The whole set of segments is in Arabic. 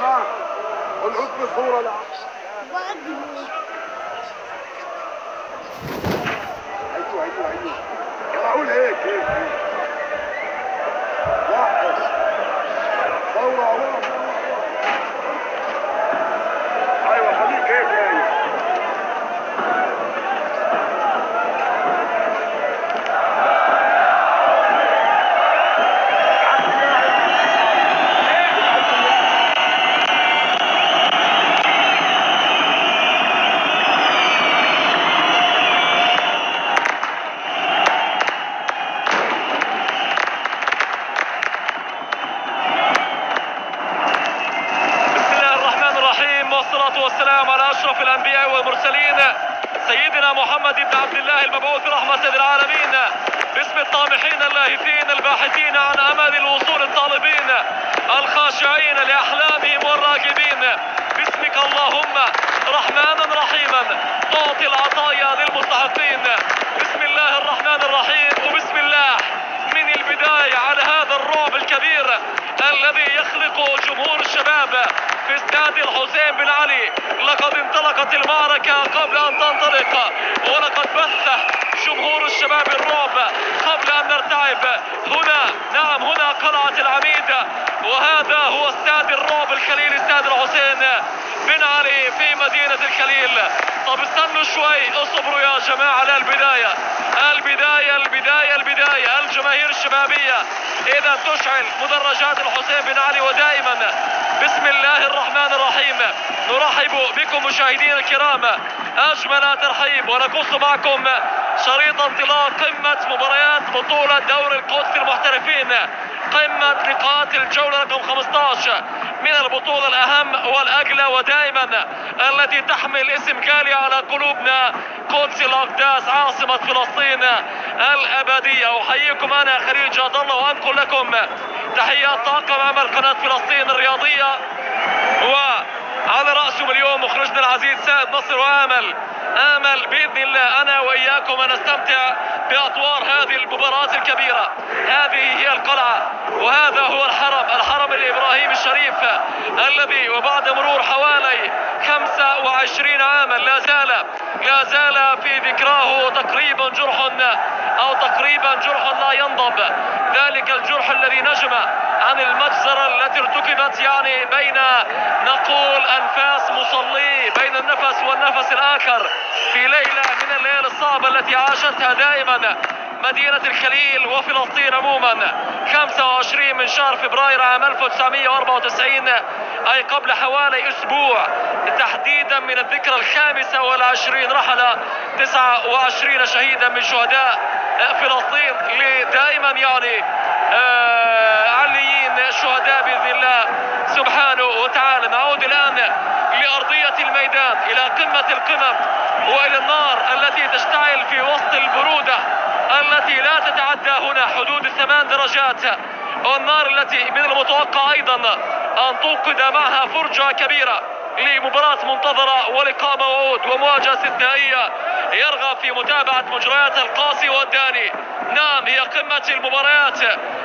عشان ونحط الصورة لا هيتو معقول هيك واحد ثورة ايوه خليك هيك والسلام على أشرف الأنبياء والمرسلين سيدنا محمد بن عبد الله المبعوث رحمة للعالمين، باسم الطامحين اللاهثين الباحثين عن أمل الوصول الطالبين الخاشعين لأحلامهم والراغبين، باسمك اللهم رحمانا رحيما تعطي العطايا للمستحقين. بسم الله الرحمن الرحيم، وبسم الله من البداية على هذا الرعب الكبير الذي يخلق جمهور الشباب في استاد الحسين بن علي. لقد انطلقت المعركة قبل أن تنطلق، ولقد بث جمهور الشباب الرعب قبل أن نرتعب. هنا نعم هنا قلعة العميد، وهذا هو استاد الرعب الخليل، استاد الحسين بن علي في مدينة الخليل. طب استنوا شوي، اصبروا يا جماعة للبداية. البداية الجماهير الشبابية إذا تشعل مدرجات الحسين بن علي، ودائما بسم الله الرحمن الرحيم نرحب بكم مشاهدينا الكرام أجمل ترحيب، ونقص معكم شريط انطلاق قمة مباريات بطولة دوري القدس المحترفين، قمة لقاءات الجولة رقم 15 من البطولة الأهم والأجلى ودائما التي تحمل اسم غالي على قلوبنا، قدس الأقداس عاصمة فلسطين الأبدية. أحييكم أنا خليل جاد الله وأنقل لكم تحيات طاقم عمل قناة فلسطين الرياضية، وعلى رأسهم اليوم مخرجنا العزيز سائد نصر، وآمل بإذن الله أنا وإياكم أن نستمتع بأطوار هذه المباراة الكبيرة. هذه هي القلعة وهذا هو الحرم الإبراهيمي الشريف الذي وبعد مرور حوالي 25 عاما لا زال في ذكراه تقريبا جرح لا ينضب، ذلك الجرح الذي نجم عن المجزرة التي ارتكبت يعني بين نقول أنفاس مصلي، بين النفس والنفس الآخر في ليلة من الليالي الصعبة التي عاشتها دائما مدينة الخليل وفلسطين عموما. 25 من شهر فبراير عام 1994، أي قبل حوالي أسبوع تحديدا من الذكرى 25 رحل 29 شهيدا من شهداء فلسطين، دائما يعني عليين الشهداء بإذن الله سبحانه وتعالى. نعود الآن لأرضية الميدان، إلى قمة القمم وإلى النار التي تشتعل في وسط البرودة التي لا تتعدى هنا حدود 8 درجات، والنار التي من المتوقع أيضا أن توقد معها فرجة كبيرة لمباراة منتظرة ولقاء موعود ومواجهة استثنائية يرغب في متابعة مجريات القاسي والداني. نعم هي قمة المباريات،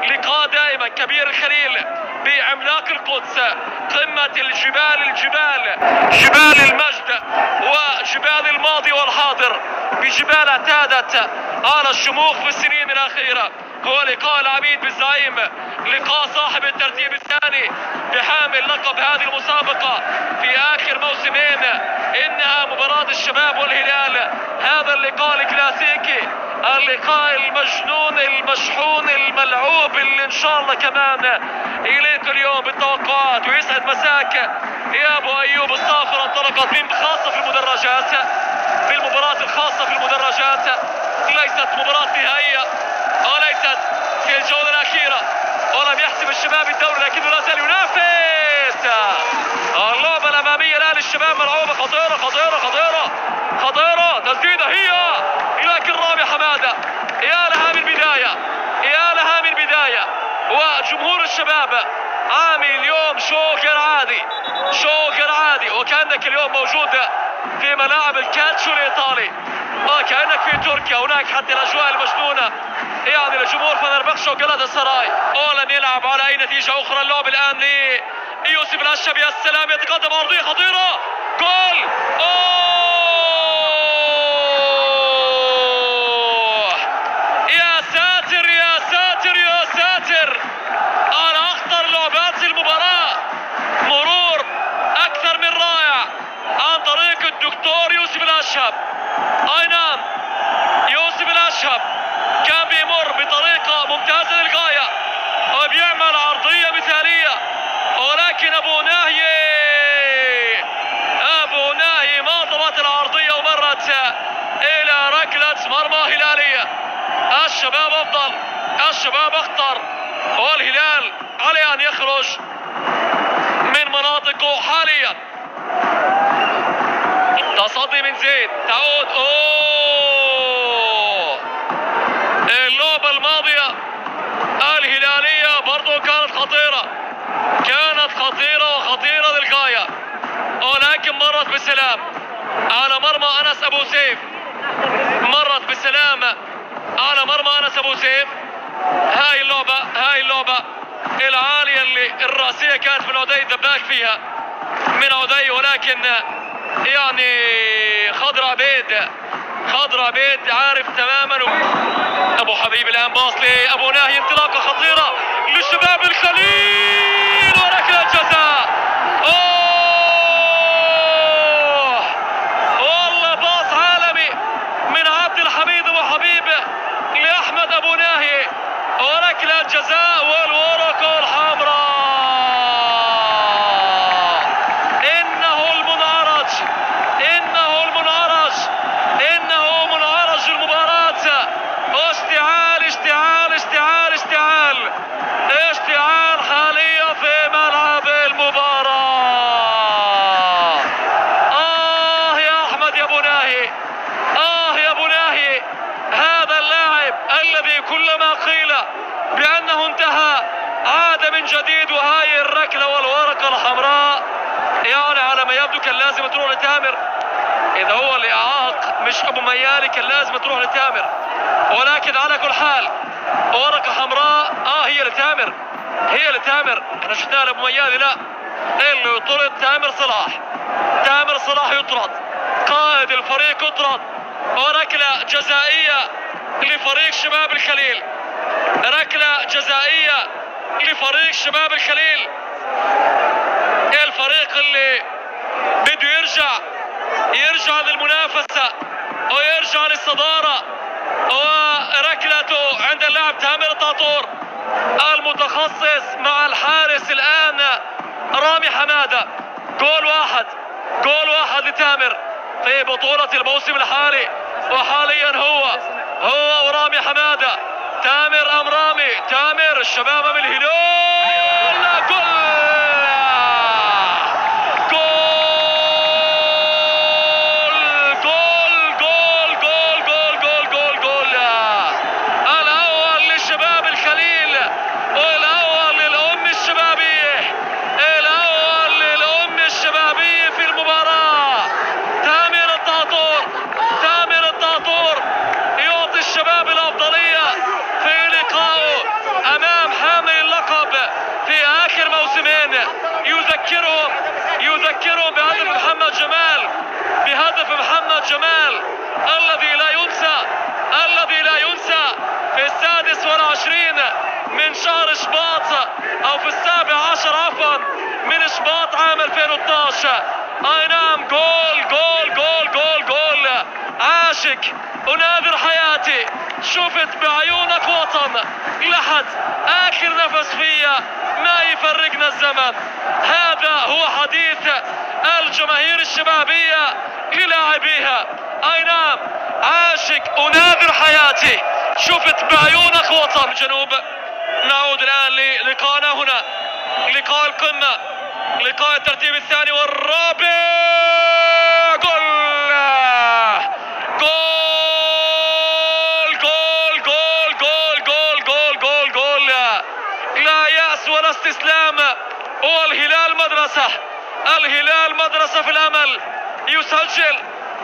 لقاء دائما كبير الخليل بعملاق القدس، قمة الجبال جبال المجد وجبال الماضي والحاضر، بجبال اعتادت على الشموخ في السنين الأخيرة. هو لقاء العميد بالزعيم، لقاء صاحب الترتيب الثاني بحامل لقب هذه المسابقة في آخر موسمين، إنها مباراة الشباب والهلال. هذا اللقاء الكلاسيكي، اللقاء المجنون المشحون الملعوب اللي إن شاء الله كمان إليك اليوم بالتوقعات. ويسعد مساك يا أبو أيوب الصافرة، انطلقت خاصة في المدرجات، في المباراة الخاصة في المدرجات، ليست مباراة نهائية وليست في الجولة الأخيرة، ولم يحسم الشباب الدوري لكنه لا زال ينافس. اللعبة الأمامية الآن للشباب ملعوبة خطيرة، تسديدة هي لكن رامي حمادة. يا لها من بداية، وجمهور الشباب عامل اليوم شو غير عادي، وكأنك اليوم موجود في ملاعب الكالتشو الإيطالي، وكأنك في تركيا. هناك حتى الأجواء المجنونة يعني لجمهور فنربخشة وجلطة السراي. ولن يلعب على أي نتيجة أخرى. اللعب الآن يوسف الاشهب، يا سلام، يتقدم عرضيه خطيره، جول. يا ساتر يا ساتر يا ساتر على اخطر لعبات المباراه، مرور اكثر من رائع عن طريق الدكتور يوسف الاشهب. اي نعم، يوسف الاشهب كان بيمر بطريقه ممتازه للغايه وبيعمل عرضيه مثاليه، ولكن ابو ناهي ما ضبط العرضيه ومرت الى ركله مرمى هلاليه. الشباب افضل، الشباب اخطر، والهلال عليه ان يخرج من مناطقه حاليا. تصدي من زيد، تعود. اللعبة الماضية الهلالية برضو كانت خطيرة، كانت خطيرة وخطيرة للغاية، ولكن مرت بسلام على مرمى أنس أبو سيف، مرت بسلام على مرمى أنس أبو سيف. هاي اللعبة العالية اللي الرأسية كانت من عدي الدباك فيها، من عدي، ولكن يعني خضر عبيد عارف تماما. ابو حبيب الان باص لابو ناهي، انطلاقه خطيره للشباب الخليل وركله جزاء. والله باص عالمي من عبد الحميد ابو حبيب لاحمد ابو ناهي، وركله جزاء والورقه الحمراء. انه منعرج المباراة، اشتعال حاليا في ملعب المباراة. يا احمد يا ابو ناهي، يا ابو ناهي، هذا اللاعب الذي كلما قيل بانه انتهى عاد من جديد، وهاي الركلة والورقة الحمراء يعني على ما يبدو كان لازم تروح لتامر. إذا هو اللي إعاق مش أبو ميالي كان لازم تروح لتامر، ولكن على كل حال ورقة حمراء. هي لتامر، احنا شفناها لأبو ميالي، لا، اللي يطرد تامر صلاح يطرد، قائد الفريق يطرد، وركلة جزائية لفريق شباب الخليل، ركلة جزائية لفريق شباب الخليل، الفريق اللي بده يرجع للمنافسة ويرجع للصدارة. وركلته عند اللاعب تامر طاطور المتخصص مع الحارس الآن رامي حمادة. جول واحد لتامر في بطولة الموسم الحالي، وحاليا هو ورامي حمادة. تامر أم رامي؟ تامر، الشباب من الهلال. جول الأول للشباب الخليل، والأول للأم الشبابية في المباراة. تامر الطاطور يعطي الشباب الأفضلية في لقائه أمام حامل اللقب في آخر موسمين. يذكرهم بهدف محمد جمال الذي لا ينسى في 26 من شهر شباط، او في 17 عفوا من شباط عام 2012. اي نعم، جول عاشق اناذر حياتي، شفت بعيونك وطن لحد اخر نفس فيا، ما يفرقنا الزمن. هذا هو حديث الجماهير الشبابية للاعبيها. اي نعم، عاشق اناذر حياتي، شفت بعيونك وطن جنوب. نعود الان للقاءنا هنا، لقاء القمة، لقاء الترتيب الثاني والرابع. جول لا يأس ولا استسلام. والهلال مدرسة في الأمل،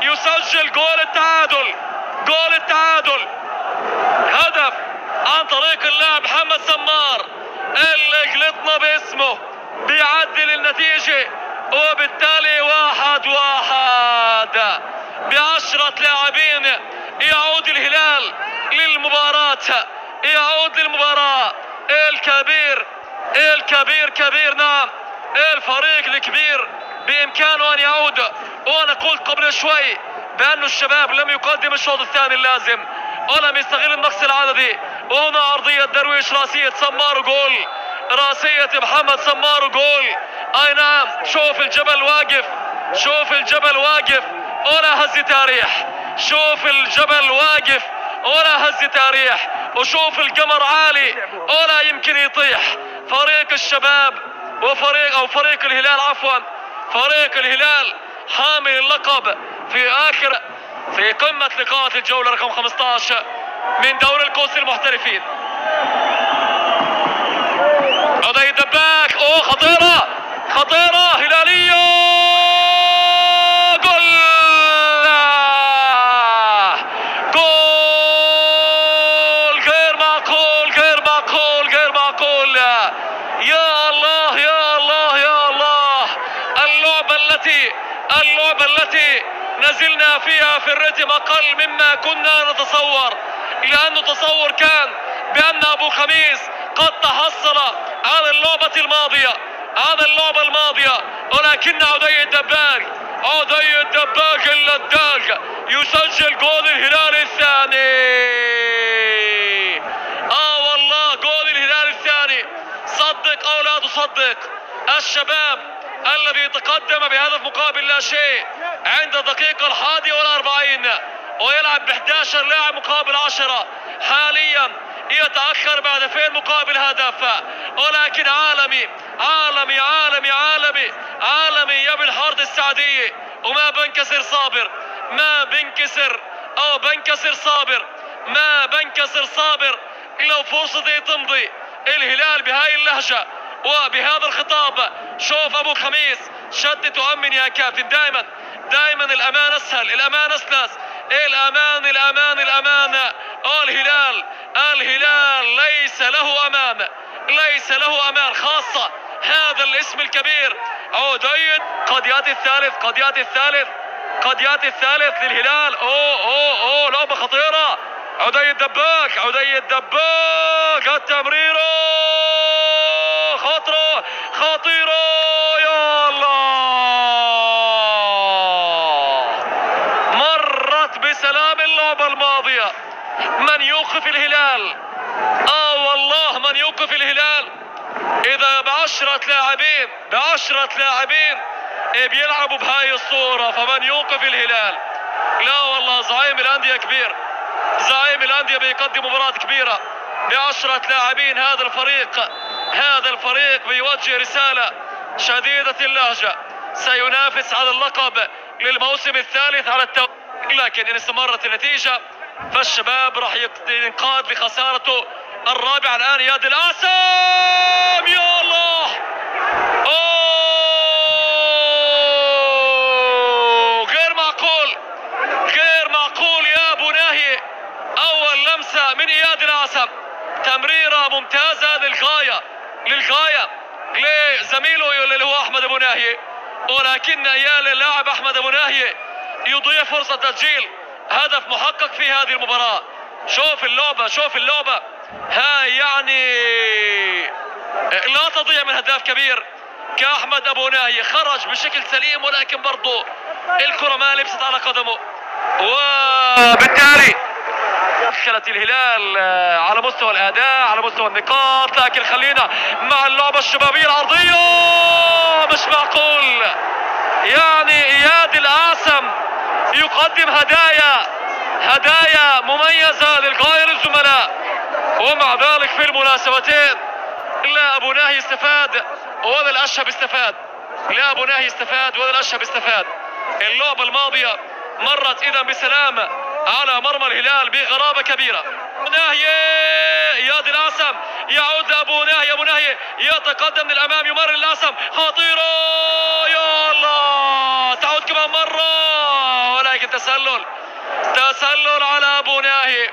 يسجل جول التعادل، هدف عن طريق اللاعب محمد سمار اللي غلطنا باسمه بيعدل النتيجة، وبالتالي 1-1. ب10 لاعبين يعود الهلال للمباراة، يعود للمباراة. الكبير كبير، نعم، الفريق الكبير بإمكانه أن يعود. وأنا قلت قبل شوي بأن الشباب لم يقدم الشوط الثاني اللازم ولم يستغل النقص العددي. وهنا عرضية درويش، راسية سمار، جول. راسية محمد سمار، جول. أي نعم، شوف الجبل واقف، شوف الجبل واقف ولا هز تاريح، شوف الجبل واقف ولا هز تاريح، وشوف القمر عالي ولا يمكن يطيح. فريق الشباب فريق الهلال، عفوا، فريق الهلال حامل اللقب في قمة لقاءات الجولة رقم 15 من دوري الكؤوس المحترفين. عدي الدباك، خطيرة هلالية، جول غير معقول. يا الله يا الله يا الله، اللعبة التي نزلنا فيها في الرتم أقل مما كنا نتصور، لأنه تصور كان بأن أبو خميس قد تحصل على اللعبة الماضية، ولكن عدي الدباك اللداغ يسجل جول الهلال الثاني. والله جول الهلال الثاني، صدق أو لا تصدق. الشباب الذي تقدم بهدف مقابل لا شيء عند الدقيقة 41 ويلعب ب11 لاعب مقابل 10، حاليا يتأخر بهدفين مقابل هدف. ولكن عالمي عالمي عالمي عالمي عالمي يا بالحارة السعدية، وما بنكسر صابر، ما بنكسر صابر لو فرصتي تمضي. الهلال بهاي اللهجة وبهذا الخطاب. شوف أبو خميس، شدت وأمن يا كابتن، دائما الأمان أسهل، الأمان أسلس، الأمان. الهلال ليس له أمان، خاصة هذا الاسم الكبير عديد. قضيات الثالث للهلال. لعبة خطيرة. عدي الدباك التمريرة خطيرة يا الله، مرت بسلام اللعبة الماضية. من يوقف الهلال؟ والله من يوقف الهلال إذا ب10 لاعبين بيلعبوا بهاي الصورة، فمن يوقف الهلال؟ لا والله، زعيم الأندية كبير، زعيم الأندية بيقدم مباراة كبيرة ب10 لاعبين. هذا الفريق بيوجه رسالة شديدة اللهجة، سينافس على اللقب للموسم الثالث على التوالي. لكن إن استمرت النتيجة فالشباب راح ينقاد لخسارته الرابعة. الآن اياد القاسم، يا الله، غير معقول يا ابو ناهي. اول لمسة من اياد القاسم، تمريرة ممتازة للغاية لزميله اللي هو احمد ابو ناهي، ولكن ايال اللاعب احمد ابو ناهي يضيع فرصة تسجيل هدف محقق في هذه المباراة. شوف اللعبة هاي، يعني لا تضيع من هداف كبير كأحمد أبو ناهي. خرج بشكل سليم، ولكن برضو الكرة ما لبست على قدمه، وبالتالي دخلت الهلال على مستوى الأداء، على مستوى النقاط. لكن خلينا مع اللعبة الشبابية العرضية، مش معقول، يعني اياد القاسم يقدم هدايا مميزة للغاية للزملاء، ومع ذلك في المناسبتين لا ابو ناهي استفاد ولا الاشهب استفاد، اللعبة الماضية مرت اذا بسلام على مرمى الهلال بغرابة كبيرة. ناهي اياد القاسم يعود لابو ناهي، ابو ناهي يتقدم للامام، يمر القاسم، خطيرة يا الله، تعود كمان مرة، ولكن تسلل على ابو ناهي.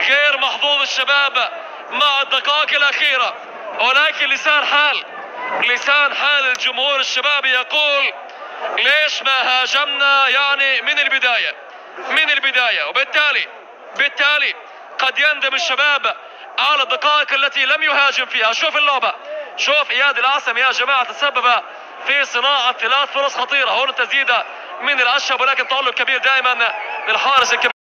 غير محظوظ الشباب مع الدقائق الاخيرة، ولكن لسان حال لسان حال الجمهور الشبابي يقول ليش ما هاجمنا يعني من البداية وبالتالي قد يندم الشباب على الدقائق التي لم يهاجم فيها. شوف اللعبة، شوف اياد العاصم يا جماعة تسبب في صناعة 3 فرص خطيرة. هون التسديدة من الأشهب ولكن تألق كبير دائما للحارس الكبير.